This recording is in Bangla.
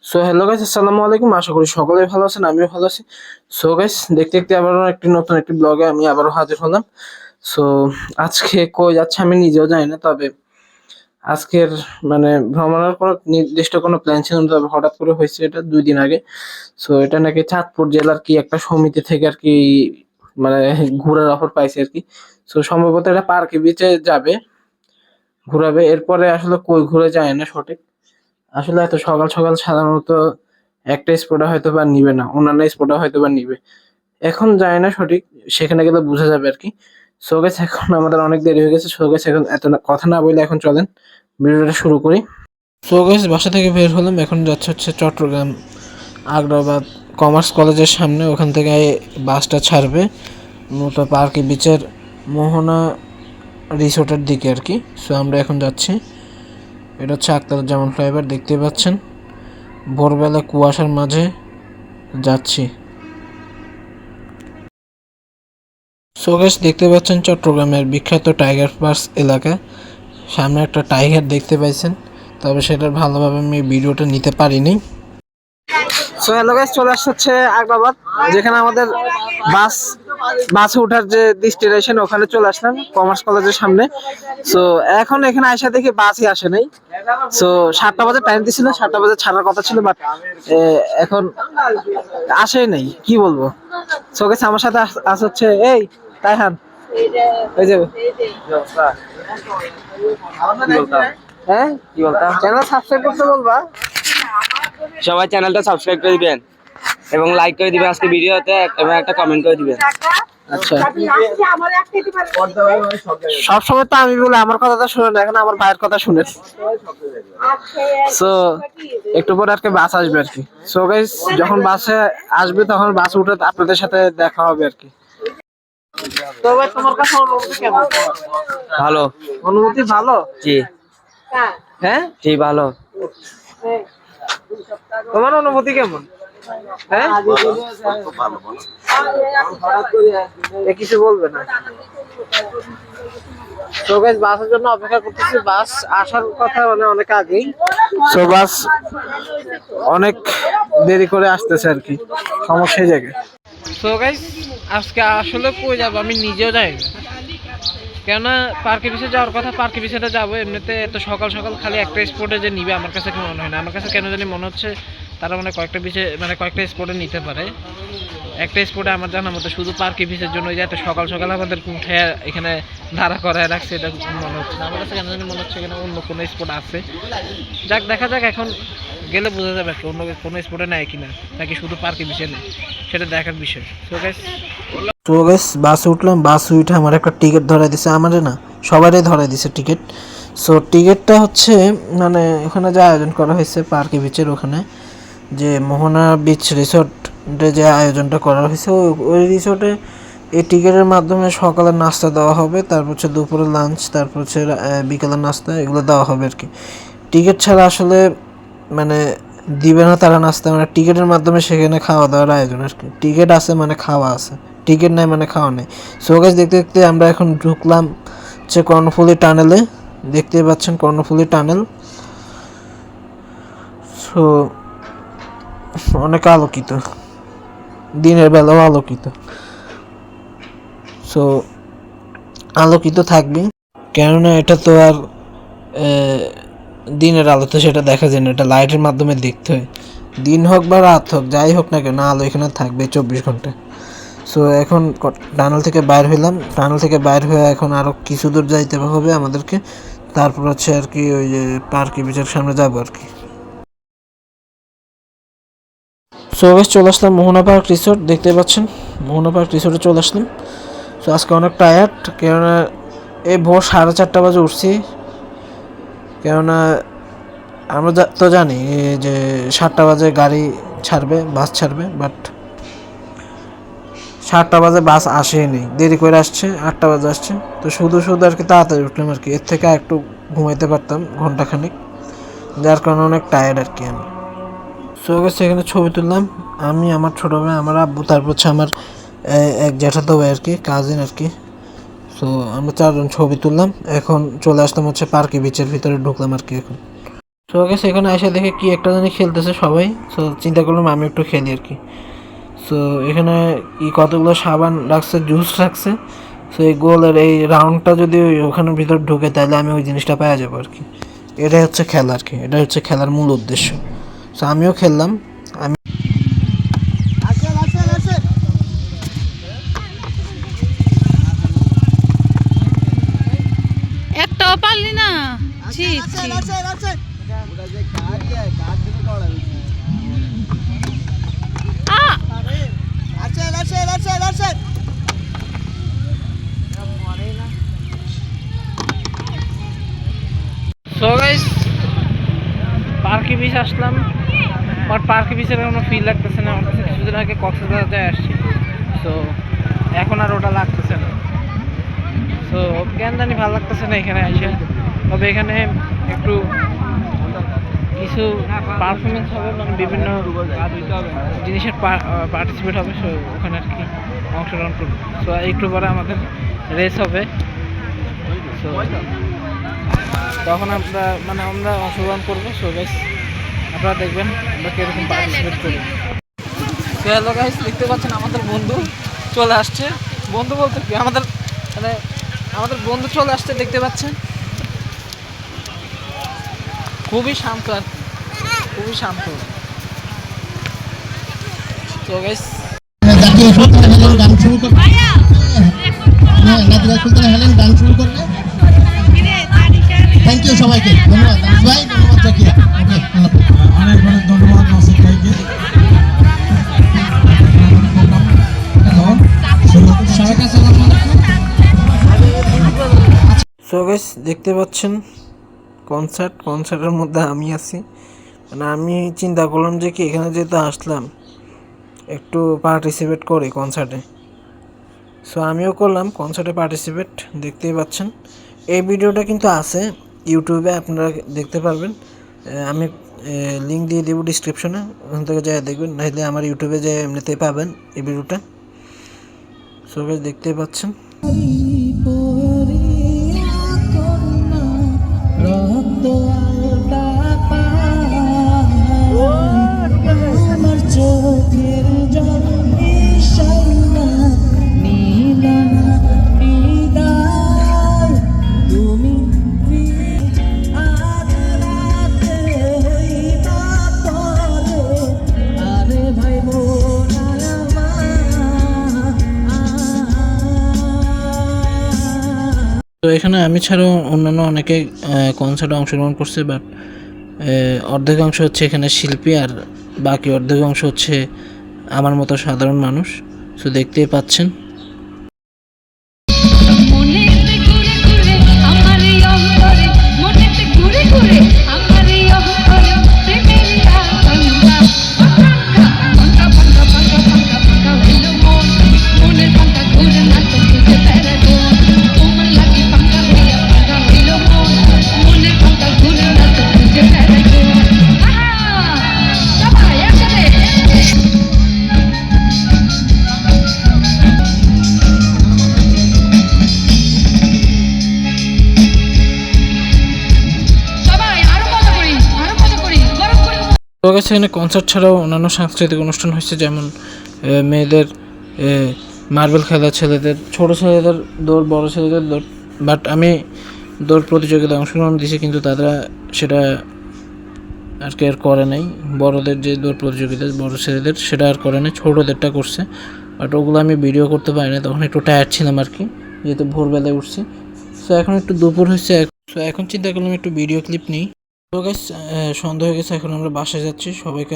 সো হ্যালো গাইস, আসসালামু আলাইকুম। আশা করি সকলেই ভালো আছেন, আমিও ভালো আছি। সো গাইস, দেখতে দেখতে আবারও নতুন একটি ব্লগে আমি আবারও হাজির হলাম। সো আজকে কই যাচ্ছে আমি নিজেও জানি না, তবে আজকের ভ্রমণের কোনো নির্দিষ্ট কোনো প্ল্যান ছিল না, তবে হঠাৎ করে হয়েছে এটা 2 দিন আগে। সো এটা নাকি চাঁদপুর জেলার কি একটা সমিতি থেকে আর কি মানে ঘোরার অফার পাইছে আর কি। সো সম্ভবত এটা পার্কে বিচে যাবে, ঘুরাবে। এরপরে আসলে কই ঘুরে যায় না সঠিক। আসলে এত সকাল সকাল সাধারণত একটা স্পটে হয়তো বা নিবে না, অন্যান্য স্পটে হয়তো বা নিবে। এখন যায় না সঠিক, সেখানে গেলে বোঝা যাবে আর কি। সো গাইস, এখন আমাদের অনেক দেরি হয়ে গেছে। সো গাইস, এখন কথা না বলে এখন চলেন ভিডিওটা শুরু করি। সো গাইস, বাসা থেকে বের হলাম, এখন যাচ্ছে হচ্ছে চট্টগ্রাম আগ্রাবাদ কমার্স কলেজের সামনে। ওখান থেকে বাসটা ছাড়বে মূলত পার্কে বিচের মোহনা রিসোর্টের দিকে আর কি। সো আমরা এখন যাচ্ছি। এটা হচ্ছে আখতারুজ্জামান ফ্লাইওভার, দেখতেই পাচ্ছেন। ভোরবেলা কুয়াশার মাঝে যাচ্ছি। সো গাইস, দেখতে পাচ্ছেন চট্টগ্রামের বিখ্যাত টাইগার পার্ক এলাকা। সামনে একটা টাইগার দেখতে পাইছেন, তবে সেটার ভালোভাবে আমি ভিডিওটা নিতে পারিনি। সো হ্যালো গাইস, চলে আসছে আগ্রাবাদ, যেখানে আমাদের বাস বাসে ওঠার যে ডেস্টিনেশন, ওখানে চলে আসলাম কমার্স কলেজের সামনে। সো এখন এখানে আইসা দেখি বাসই আসে নাই। সো 7টা বাজে টাইম দিছিল, 7টা বাজে ছাড়ার কথা ছিল, বাট এখন আসেই নাই, কি বলবো। সো গাইস, আমার সাথে আস হচ্ছে এই তাইহান, এই যে হ্যাঁ কি বলতাম, চ্যানেল সাবস্ক্রাইব করতে বলবা। সবাই চ্যানেলটা সাবস্ক্রাইব করে দিবেন এবং লাইক করে দিবেন আজকে ভিডিওতে, এবং একটা কমেন্ট করে দিবেন। আচ্ছা, সবসময় তো আমি বলে আমার কথাটা শুনে না, এখন আমার ভাইয়ের কথা শুনে। সো একটু পরে আর কি বাস আসবে আর কি। সো গাইস, যখন বাসে আসবে তখন বাস উঠে আপনাদের সাথে দেখা হবে আর কি। তো ভাই, তোমার কাছে অনুভূতি কেমন? ভালো। অনুভূতি ভালো? জি। হ্যাঁ জি ভালো। তোমার অনুভূতি কেমন? হ্যাঁ কিছু বলবে না। তো গাইস, বাসের জন্য অপেক্ষা করতেছি। বাস আসার কথা অনেক আগেই। সো বাস অনেক দেরি করে আসতেছে আর কি, সমস্যা এই জায়গায়। সো গাইস, আজকে আসলে কই যাবো আমি নিজেও জানি না, কেননা পার্কে বিচে যাওয়ার কথা, পার্কে বিচেটা যাবো। এমনিতে এত সকাল সকাল খালি একটা স্পটে যে নিবে আমার কাছে কি মনে হয় না। আমার কাছে কেন জানি মনে হচ্ছে তারা কয়েকটা বিচে কয়েকটা স্পটে নিতে পারে। একটা স্পটে আমার জানার মতো শুধু পার্কে বিচের জন্য যে এত সকাল সকাল আমাদের উঠে এখানে দাঁড়া করায় রাখছে, এটা মনে হচ্ছে না। আমার কাছে কেন জানি মনে হচ্ছে এখানে অন্য কোনো স্পট আছে। যাক, দেখা যাক, এখন গেলে বোঝা যাবে আর কি অন্য কোনো স্পটে নেয় কিনা, নাকি শুধু পার্কে বিচে নেয়, সেটা দেখার বিষয়। তো গাইস, বাসে উঠলাম। বাসে উঠে আমার একটা টিকিট ধরাই দিছে, আমারে না সবারই ধরাই দিছে টিকিট। সো টিকিটটা হচ্ছে ওখানে যে আয়োজন করা হয়েছে পার্কে বিচের, ওখানে যে মোহনা বিচ রিসোর্টে যে আয়োজনটা করা হয়েছে, ওই রিসোর্টে এই টিকিটের মাধ্যমে সকালের নাস্তা দেওয়া হবে, তারপর হচ্ছে দুপুরে লাঞ্চ, তারপর হচ্ছে বিকালের নাস্তা, এগুলো দেওয়া হবে আর কি। টিকিট ছাড়া আসলে দিবে না তারা নাস্তা, টিকিটের মাধ্যমে সেখানে খাওয়া দাওয়ার আয়োজন আর কি। টিকিট আছে খাওয়া আছে, টিকিট নাই খাওয়া নেই। সো গাইস, দেখতে দেখতে আমরা এখন ঢুকলাম হচ্ছে কর্ণফুলী টানেলে। দেখতে পাচ্ছেন কর্ণফুলী টানেল। সো অনেক আলোকিত, দিনের বেলাও আলোকিত। সো আলোকিত থাকবে, কেননা এটা তো আর দিনের আলোতে সেটা দেখা যায় না, এটা লাইটের মাধ্যমে দেখতে হয়। দিন হোক বা রাত হোক, যাই হোক না কেন, আলো এখানে থাকবে 24 ঘন্টা। সো এখন টানেল থেকে বাইর হইলাম। টানেল থেকে বাইর হয়ে এখন আরও কিছু দূর যাইতে হবে আমাদেরকে, তারপর হচ্ছে আর কি ওই যে পার্কে বিচের সামনে যাবো আর কি। সো গাইস, চলে আসলাম মোহনা পার্ক রিসোর্ট, দেখতে পাচ্ছেন মোহনা পার্ক রিসোর্টে চলে আসলাম। সো আজকে অনেক টায়ার্ড, কেননা এই ভোর 4:30 বাজে উঠছি। কেননা আমরা তো জানি যে 7টা বাজে গাড়ি ছাড়বে, বাস ছাড়বে, বাট 7টা বাজে বাস আসেনি, দেরি করে আসছে, 8টা বাজে আসছে। তো শুধু শুধু আর কি তাড়াতাড়ি উঠলাম আর কি। এর থেকে একটু ঘুমাইতে পারতাম ঘন্টাখানিক, যার কারণে অনেক টায়ার্ড আর কি আমি। সো গেছে, এখানে ছবি তুললাম আমি, আমার ছোটো ভাই, আমার আব্বু, তারপর হচ্ছে আমার এক জ্যাঠাতো ভাই আর কি, কাজিন আর কি। সো আমরা 4জন ছবি তুললাম। এখন চলে আসলাম হচ্ছে পার্কে বিচের ভিতরে ঢুকলাম আর কি এখন। সো গাইস এখানে এসে দেখে কি একটা জানি খেলতেছে সবাই, সো চিন্তা করলাম আমি একটু খেলি আর কি। সো এখানে কতগুলো সাবান রাখছে, জুস রাখছে। সো এই গোলের এই রাউন্ডটা যদি ওখানের ভিতর ঢুকে তাহলে আমি ওই জিনিসটা পাওয়া যাবো আর কি। এটাই হচ্ছে খেলা আর কি, এটা হচ্ছে খেলার মূল উদ্দেশ্য। সো আমিও খেললাম। আমি একটাও পারলি না। ছি ছি। আ! সো গাইস পার্কে বিচ আসলাম, আমার পার্কে বিচের কোনো ফিল লাগতেছে না। আমার কাছে কিছুদিন আগে কক্সবাজারে আসছি, সো এখন আর ওটা লাগতেছে না। সো কেন জানি ভালো লাগতেছে না এখানে এসে। তবে এখানে একটু কিছু পারফরমেন্স হবে, মানে বিভিন্ন জিনিসের পার্টিসিপেট হবে। সো ওখানে আর কি অংশগ্রহণ করবো। সো একটু পরে আমাদের রেস হবে। সো তখন আমরা অংশগ্রহণ করবো। সো গাইস আপনারা দেখবেন আমরা কীরকম পার্টিসিপেট করি। তো হ্যালো গাইস, দেখতে পাচ্ছেন আমাদের বন্ধু চলে আসছে। বন্ধু বলতে কি, আমাদের বন্ধু চলে আসছে, দেখতে পাচ্ছেন। খুবই শান্ত আর কি, খুবই শান্ত। তো গাইস জাতীয় সুলতান হেলেন গান শুরু করবে। নাদিরা সুলতান হেলেন গান শুরু করবে। থ্যাংক ইউ সবাইকে, ধন্যবাদ আনিস ভাই, ধন্যবাদ জাকিরা। ওকে, অনেক অনেক ধন্যবাদ নাসির ভাইকে। সবাইকে আসসালামু আলাইকুম। সো গাইস দেখতে পাচ্ছেন কনসার্টের মধ্যে আমি আছি। মানে আমি চিন্তা করলাম যে কি এখানে যেহেতু আসলাম একটু পার্টিসিপেট করি কনসার্টে। সো আমিও করলাম কনসার্টে পার্টিসিপেট, দেখতেই পাচ্ছেন। এই ভিডিওটা কিন্তু আছে ইউটিউবে, আপনারা দেখতে পারবেন। আমি লিঙ্ক দিয়ে দেবো ডিসক্রিপশনে, ওখান থেকে যাই দেখবেন, নাহলে আমার ইউটিউবে যে এমনিতেই পাবেন এই ভিডিওটা। সো গাইস দেখতেই পাচ্ছেন। তো এখানে আমি ছাড়াও অন্যান্য অনেকে কনসার্টে অংশগ্রহণ করছে, বাট অর্ধেকাংশ হচ্ছে এখানে শিল্পী আর বাকি অর্ধেকাংশ হচ্ছে আমার মতো সাধারণ মানুষ। সো দেখতেই পাচ্ছেন। মনেতে ঘুরে ঘুরে আমার এই অন্তরে, মনেতে ঘুরে ঘুরে আমার এই অন্তরে প্রেমের আকাঙ্ক্ষা, পাঙ্কা পাঙ্কা পাঙ্কা পাঙ্কা পাঙ্কা হইলো মন, মনের পাঙ্কা ঘুরে না তো খুঁজে বেড়াবো। তোমার লাগি পাঙ্কা হইয়া পাঙ্কা হইলো মন, মনের পাঙ্কা ঘুরে না তো খুঁজে বেড়াবো। সবাই একসাথে সবাই আরো মজা করি, গরম করে। তো গেছে এখানে কনসার্ট ছাড়াও অন্যান্য সাংস্কৃতিক অনুষ্ঠান হয়েছে, যেমন মেয়েদের মার্বেল খেলা, ছেলেদের ছোট ছেলেদের দৌড়, বড় ছেলেদের দৌড়। বাট আমি দৌড় প্রতিযোগিতায় অংশগ্রহণ দিয়েছি, কিন্তু তারা সেটা আর কি আর করে নাই। বড়দের যে দৌড় প্রতিযোগিতা বড় ছেলেদের, সেটা আর করে নাই, ছোটোদেরটা করছে। বাট ওগুলো আমি ভিডিও করতে পারি না, তখন একটু টায়ার্ড ছিলাম আর কি, যেহেতু ভোরবেলায় উঠছি। সো এখন একটু দুপুর হয়েছে, সো এখন চিন্তা করলাম একটু ভিডিও ক্লিপ নিই। তো গাইস সন্ধ্যা হয়ে গেছে, এখন আমরা বাসায় যাচ্ছি। সবাইকে